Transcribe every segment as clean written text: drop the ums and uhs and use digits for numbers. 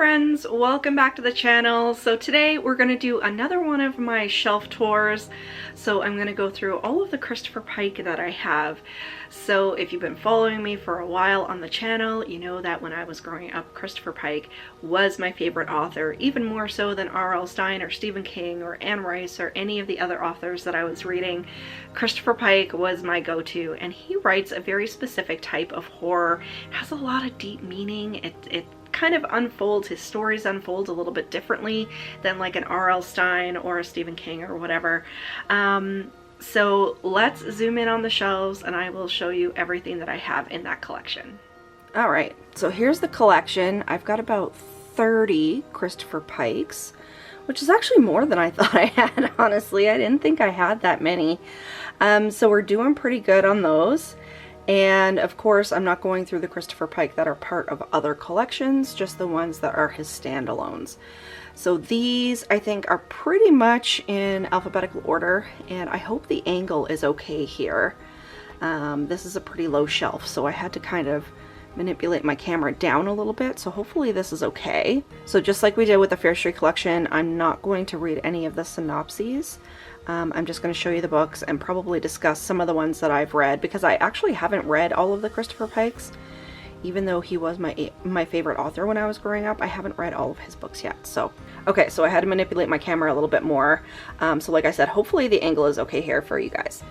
friends, welcome back to the channel. So today we're going to do another one of my shelf tours. So I'm going to go through all of the Christopher Pike that I have. So if you've been following me for a while on the channel, you know that when I was growing up, Christopher Pike was my favorite author, even more so than R.L. Stine or Stephen King or Anne Rice or any of the other authors that I was reading. Christopher Pike was my go-to, and he writes a very specific type of horror. It has a lot of deep meaning. It kind of unfolds, his stories unfold a little bit differently than like an R.L. Stine or a Stephen King or whatever. So let's zoom in on the shelves and I will show you everything that I have in that collection. All right, so here's the collection. I've got about 30 Christopher Pikes, which is actually more than I thought I had, honestly. I didn't think I had that many. So we're doing pretty good on those. And of course, I'm not going through the Christopher Pike that are part of other collections, just the ones that are his standalones. So these, I think, are pretty much in alphabetical order, and I hope the angle is okay here. This is a pretty low shelf, so I had to kind of manipulate my camera down a little bit, so hopefully this is okay. So just like we did with the Fair Street collection, I'm not going to read any of the synopses. I'm just going to show you the books and probably discuss some of the ones that I've read, because I actually haven't read all of the Christopher Pikes. Even though he was my favorite author when I was growing up, I haven't read all of his books yet. So, okay, so I had to manipulate my camera a little bit more. So like I said, hopefully the angle is okay here for you guys.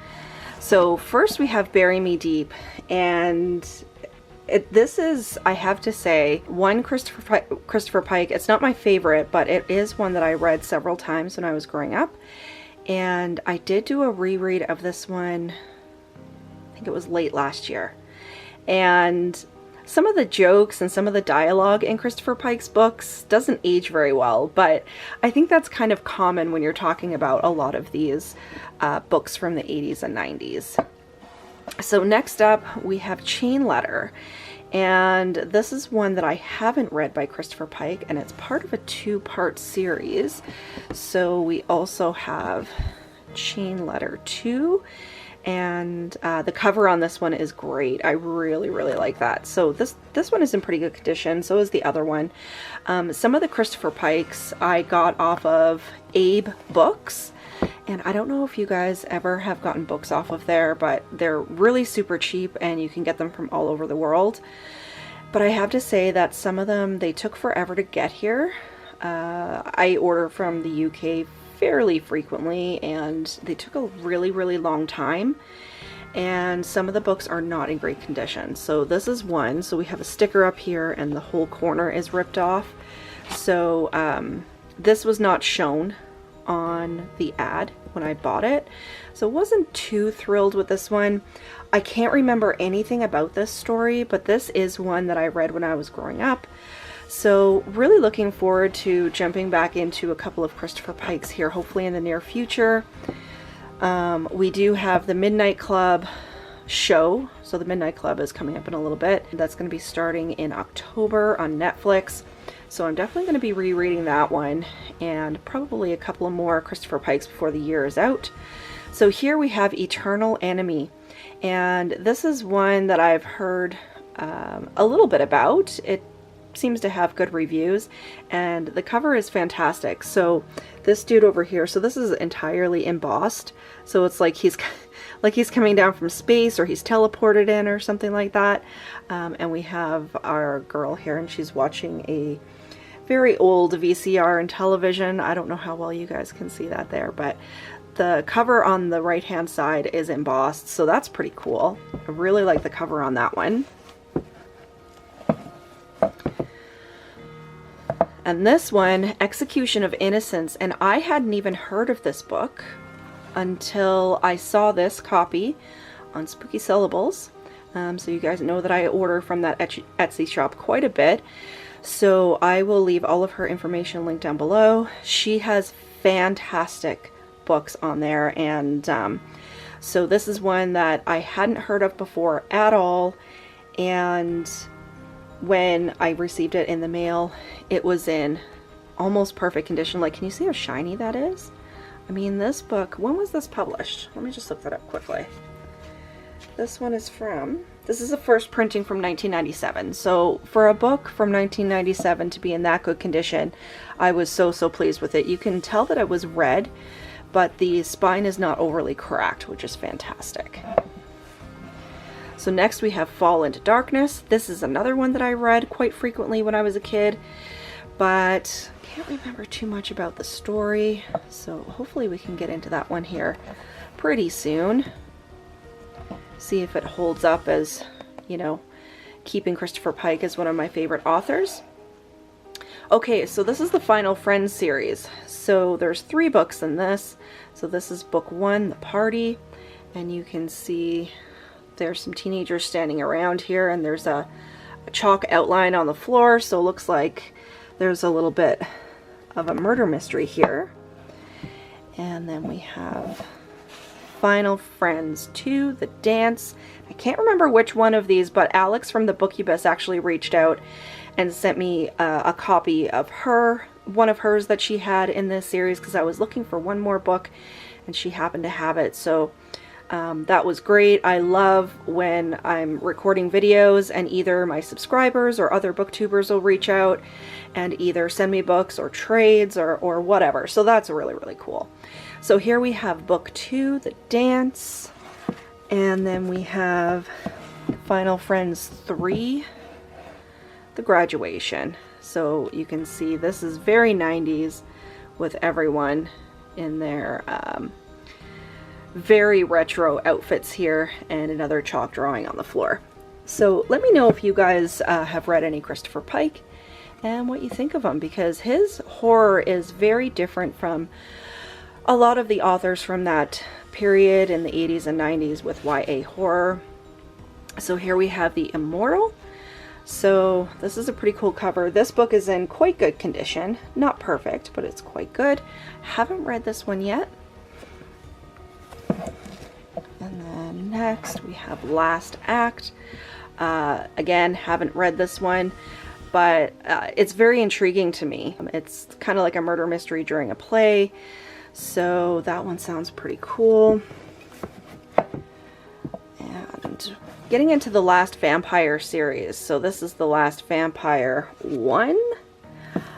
So first we have Bury Me Deep, and this is, I have to say, one Christopher Pike. It's not my favorite, but it is one that I read several times when I was growing up. And I did do a reread of this one, I think it was late last year. And some of the jokes and some of the dialogue in Christopher Pike's books doesn't age very well, but I think that's kind of common when you're talking about a lot of these books from the 80s and 90s. So next up we have Chain Letter, and this is one that I haven't read by Christopher Pike, and it's part of a two-part series. So we also have Chain Letter 2, and the cover on this one is great. I really like that. So this one is in pretty good condition. So is the other one. Some of the Christopher Pikes I got off of Abe Books, and I don't know if you guys ever have gotten books off of there, but they're really super cheap and you can get them from all over the world. But I have to say that some of them, they took forever to get here. I order from the UK fairly frequently, and they took a really long time, and some of the books are not in great condition. So this is one. So we have a sticker up here and the whole corner is ripped off. So this was not shown on the ad when I bought it, so wasn't too thrilled with this one. I can't remember anything about this story, but this is one that I read when I was growing up. So really looking forward to jumping back into a couple of Christopher Pikes here, hopefully in the near future. We do have the Midnight Club show. So the Midnight Club is coming up in a little bit. That's going to be starting in October on Netflix. So I'm definitely going to be rereading that one, and probably a couple of more Christopher Pikes before the year is out. So here we have Eternal Enemy, and this is one that I've heard a little bit about. It seems to have good reviews, and the cover is fantastic. So this dude over here, so this is entirely embossed, so it's like he's coming down from space, or he's teleported in or something like that. And we have our girl here, and she's watching a very old VCR and television. I don't know how well you guys can see that there, but the cover on the right hand side is embossed, so that's pretty cool. I really like the cover on that one. And this one, Execution of Innocence, and I hadn't even heard of this book until I saw this copy on Spooky Sellables. So you guys know that I order from that Etsy shop quite a bit. So I will leave all of her information linked down below. She has fantastic books on there, and so this is one that I hadn't heard of before at all, and when I received it in the mail, it was in almost perfect condition. Like, can you see how shiny that is? I mean, this book, when was this published? Let me just look that up quickly. This one is this is a first printing from 1997. So for a book from 1997 to be in that good condition, I was so pleased with it. You can tell that it was red, but the spine is not overly cracked, which is fantastic. So next we have Fall into Darkness. This is another one that I read quite frequently when I was a kid, but I can't remember too much about the story. So hopefully we can get into that one here pretty soon. See if it holds up as, you know, keeping Christopher Pike as one of my favorite authors. Okay, so this is the Final Friends series. So there's 3 books in this. So this is book 1, The Party, and you can see there's some teenagers standing around here, and there's a chalk outline on the floor, so it looks like there's a little bit of a murder mystery here. And then we have Final Friends 2, The Dance. I can't remember which one of these, but Alex from the Bookubus actually reached out and sent me a copy of one of hers that she had in this series, because I was looking for one more book and she happened to have it. So that was great. I love when I'm recording videos and either my subscribers or other booktubers will reach out and either send me books or trades or whatever. So that's really cool. So here we have book 2, The Dance, and then we have Final Friends 3, The Graduation. So you can see this is very 90s with everyone in their very retro outfits here, and another chalk drawing on the floor. So let me know if you guys have read any Christopher Pike and what you think of him, because his horror is very different from a lot of the authors from that period in the 80s and 90s with YA horror. So here we have the Immortal. So this is a pretty cool cover. This book is in quite good condition. Not perfect, but it's quite good. Haven't read this one yet. And then next we have Last Act. Again, haven't read this one, but it's very intriguing to me. It's kind of like a murder mystery during a play. So that one sounds pretty cool. And getting into the Last Vampire series. So this is the Last Vampire 1.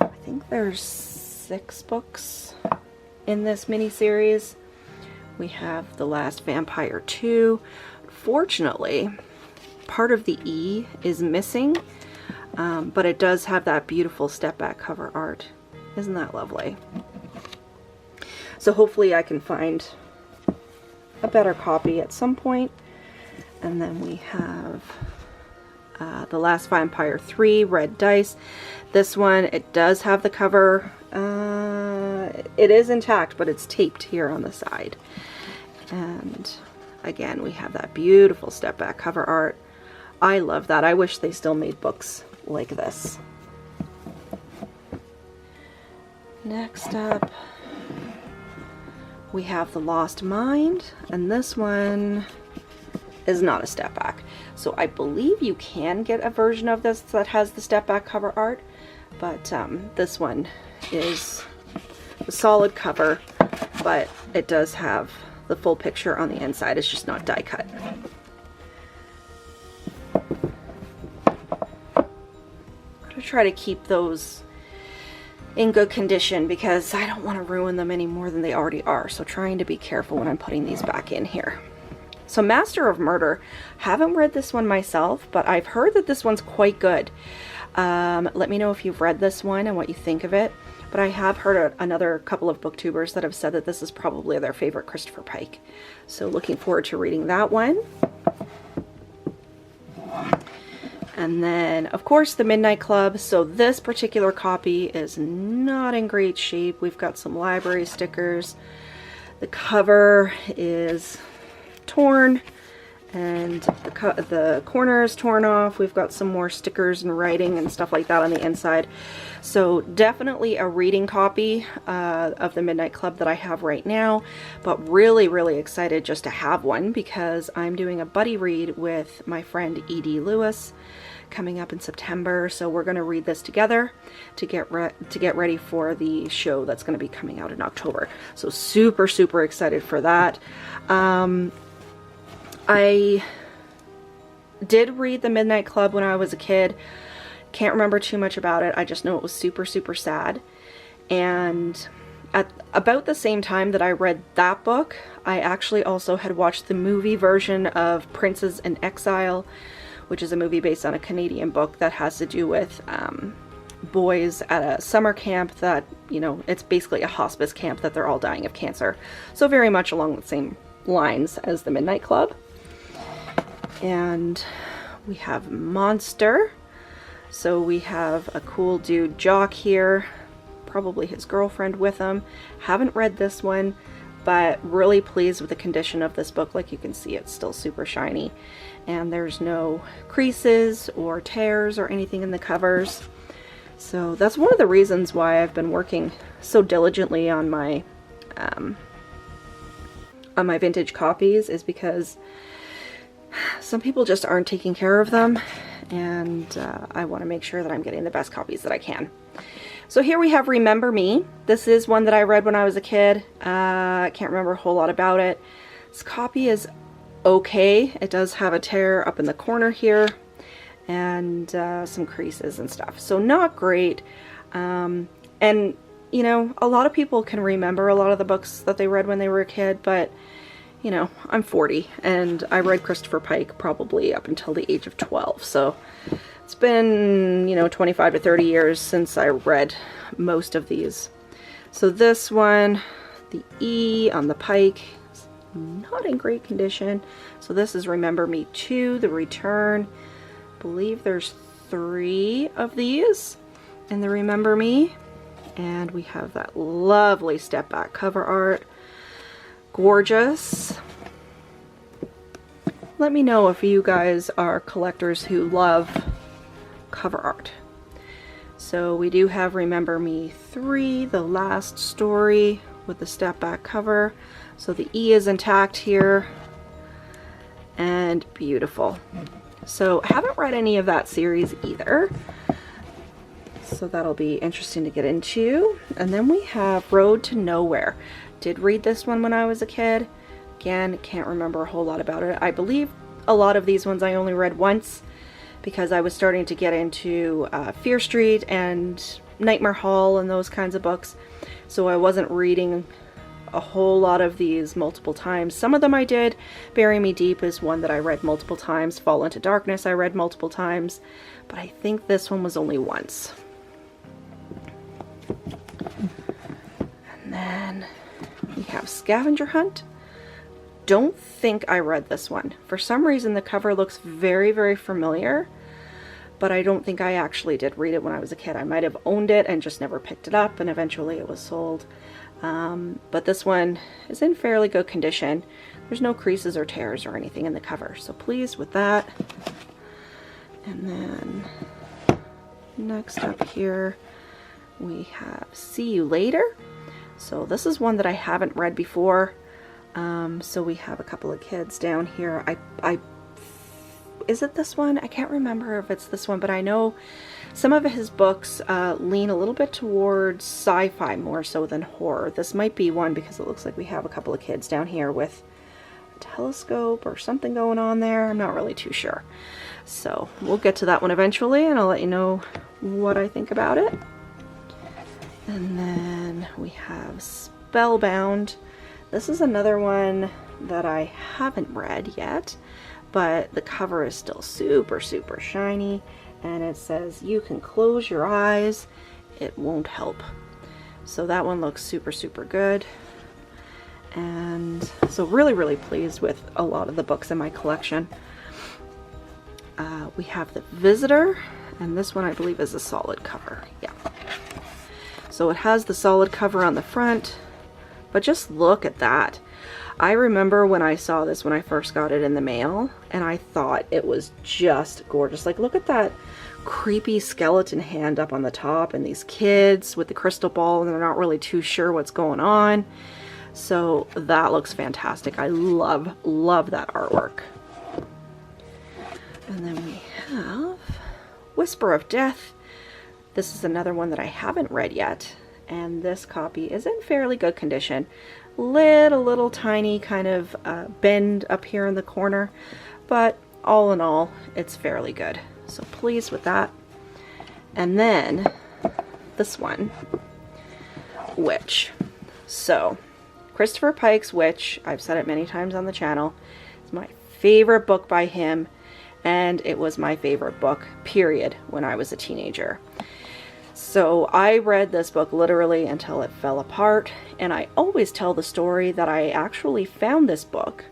I think there's 6 books in this mini-series. We have the Last Vampire 2. Fortunately, part of the E is missing, but it does have that beautiful step back cover art. Isn't that lovely? So hopefully I can find a better copy at some point. And then we have the Last Vampire 3, Red Dice. This one, it does have the cover. It is intact, but it's taped here on the side. And again, we have that beautiful step back cover art. I love that. I wish they still made books like this. Next up, we have The Lost Mind, and this one is not a step back. So I believe you can get a version of this that has the step back cover art, but this one is a solid cover, but it does have the full picture on the inside. It's just not die cut. I'm gonna try to keep those in good condition because I don't want to ruin them any more than they already are. So trying to be careful when I'm putting these back in here. So Master of Murder, haven't read this one myself, but I've heard that this one's quite good. Let me know if you've read this one and what you think of it. But I have heard another couple of booktubers that have said that this is probably their favorite Christopher Pike. So looking forward to reading that one. And then, of course, The Midnight Club. So this particular copy is not in great shape. We've got some library stickers. The cover is torn and the corner is torn off. We've got some more stickers and writing and stuff like that on the inside. So definitely a reading copy of The Midnight Club that I have right now, but really excited just to have one because I'm doing a buddy read with my friend E.D. Lewis coming up in September. So we're going to read this together to get ready for the show that's going to be coming out in October. So super excited for that. I did read The Midnight Club when I was a kid. Can't remember too much about it. I just know it was super, super sad. And at about the same time that I read that book, I actually also had watched the movie version of Princes in Exile, which is a movie based on a Canadian book that has to do with boys at a summer camp that, you know, it's basically a hospice camp that they're all dying of cancer. So very much along the same lines as The Midnight Club. And we have Monster. So we have a cool dude, Jock, here. Probably his girlfriend with him. Haven't read this one, but really pleased with the condition of this book. Like you can see, it's still super shiny. And there's no creases or tears or anything in the covers. So that's one of the reasons why I've been working so diligently on my vintage copies, is because some people just aren't taking care of them, and I want to make sure that I'm getting the best copies that I can. So here we have Remember Me. This is one that I read when I was a kid. I can't remember a whole lot about it. This copy is okay. It does have a tear up in the corner here, and some creases and stuff. So not great. And you know, a lot of people can remember a lot of the books that they read when they were a kid, but you know, I'm 40 and I read Christopher Pike probably up until the age of 12. So it's been, you know, 25 to 30 years since I read most of these. So this one, the E on the Pike, is not in great condition. So this is Remember Me 2, The Return. I believe there's 3 of these in the Remember Me. And we have that lovely step back cover art. Gorgeous. Let me know if you guys are collectors who love cover art. So we do have Remember Me 3, the last story with the step back cover. So the E is intact here, and beautiful. So I haven't read any of that series either, so that'll be interesting to get into. And then we have Road to Nowhere. Did read this one when I was a kid. Again, can't remember a whole lot about it. I believe a lot of these ones I only read once, because I was starting to get into Fear Street and Nightmare Hall and those kinds of books. So I wasn't reading a whole lot of these multiple times. Some of them I did. Bury Me Deep is one that I read multiple times. Fall into Darkness I read multiple times. But I think this one was only once. And then we have Scavenger Hunt. Don't think I read this one. For some reason the cover looks very, very familiar, but I don't think I actually did read it when I was a kid. I might have owned it and just never picked it up, and eventually it was sold. But this one is in fairly good condition. There's no creases or tears or anything in the cover, so pleased with that. And then next up here we have See You Later. So this is one that I haven't read before. So we have a couple of kids down here. Is it this one? I can't remember if it's this one, but I know some of his books lean a little bit towards sci-fi more so than horror. This might be one, because it looks like we have a couple of kids down here with a telescope or something going on there. I'm not really too sure. So we'll get to that one eventually, and I'll let you know what I think about it. And then we have Spellbound. This is another one that I haven't read yet, but the cover is still super, super shiny, and it says, "You can close your eyes, it won't help." So that one looks super, super good. And so really, really pleased with a lot of the books in my collection. We have The Visitor, and this one I believe is a solid cover. Yeah. So it has the solid cover on the front, but just look at that. I remember when I saw this when I first got it in the mail, and I thought it was just gorgeous. Like, look at that creepy skeleton hand up on the top, and these kids with the crystal ball, and they're not really too sure what's going on. So that looks fantastic. I love, love that artwork. And then we have Whisper of Death. This is another one that I haven't read yet, and this copy is in fairly good condition. little tiny kind of bend up here in the corner, but all in all, it's fairly good. So pleased with that. And then this one, Witch. So Christopher Pike's Witch, I've said it many times on the channel, is my favorite book by him, and it was my favorite book, period, when I was a teenager. So I read this book literally until it fell apart, and I always tell the story that I actually found this book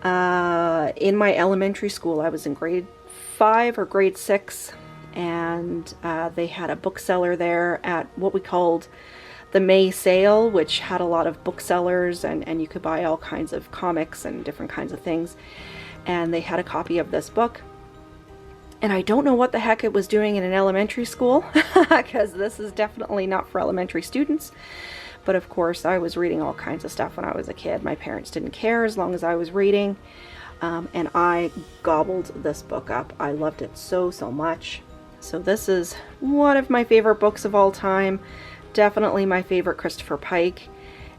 in my elementary school. I was in grade 5 or grade 6, and they had a bookseller there at what we called the May sale, which had a lot of booksellers, and you could buy all kinds of comics and different kinds of things. And they had a copy of this book. And I don't know what the heck it was doing in an elementary school, because this is definitely not for elementary students. But of course, I was reading all kinds of stuff when I was a kid. My parents didn't care as long as I was reading. And I gobbled this book up. I loved it so much. So this is one of my favorite books of all time. Definitely my favorite Christopher Pike.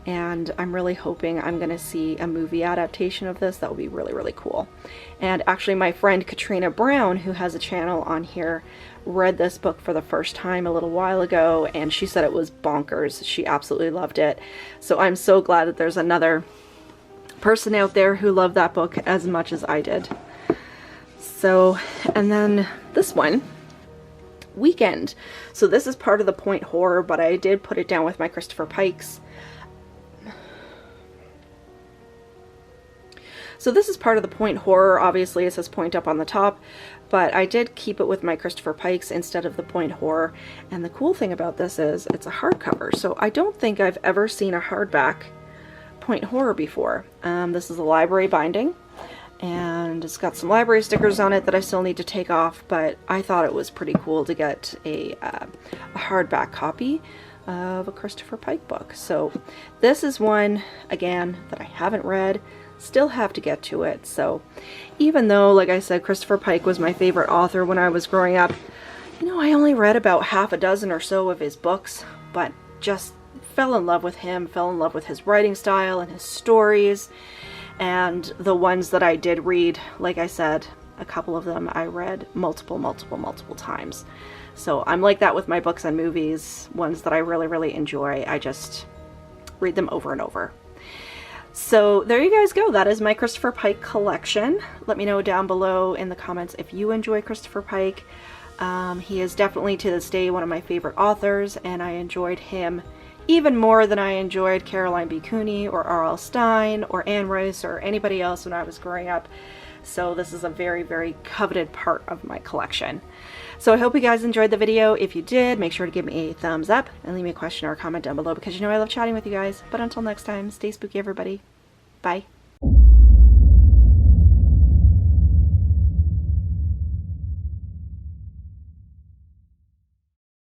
And I'm really hoping I'm going to see a movie adaptation of this. That would be really cool. And actually my friend Katrina Brown, who has a channel on here, read this book for the first time a little while ago, and she said it was bonkers. She absolutely loved it. So I'm so glad that there's another person out there who loved that book as much as I did. So, and then this one, Weekend. So this is part of the Point Horror, but I did put it down with my Christopher Pikes. So this is part of the Point Horror. Obviously it says Point up on the top, but I did keep it with my Christopher Pikes instead of the Point Horror. And the cool thing about this is it's a hardcover. So I don't think I've ever seen a hardback Point Horror before. This is a library binding, and it's got some library stickers on it that I still need to take off, but I thought it was pretty cool to get a hardback copy of a Christopher Pike book. So this is one, again, that I haven't read. Still have to get to it. So even though, like I said, Christopher Pike was my favorite author when I was growing up, you know, I only read about half a dozen or so of his books, but just fell in love with him, fell in love with his writing style and his stories. And the ones that I did read, like I said, a couple of them I read multiple times. So I'm like that with my books and movies. Ones that I really enjoy, I just read them over and over. So there you guys go. That is my Christopher Pike collection. Let me know down below in the comments if you enjoy Christopher Pike. He is definitely to this day one of my favorite authors, and I enjoyed him even more than I enjoyed Caroline B. Cooney or R.L. Stine or Anne Rice or anybody else when I was growing up. So this is a very coveted part of my collection. So I hope you guys enjoyed the video. If you did, make sure to give me a thumbs up and leave me a question or a comment down below, because you know I love chatting with you guys. But until next time, stay spooky everybody. Bye.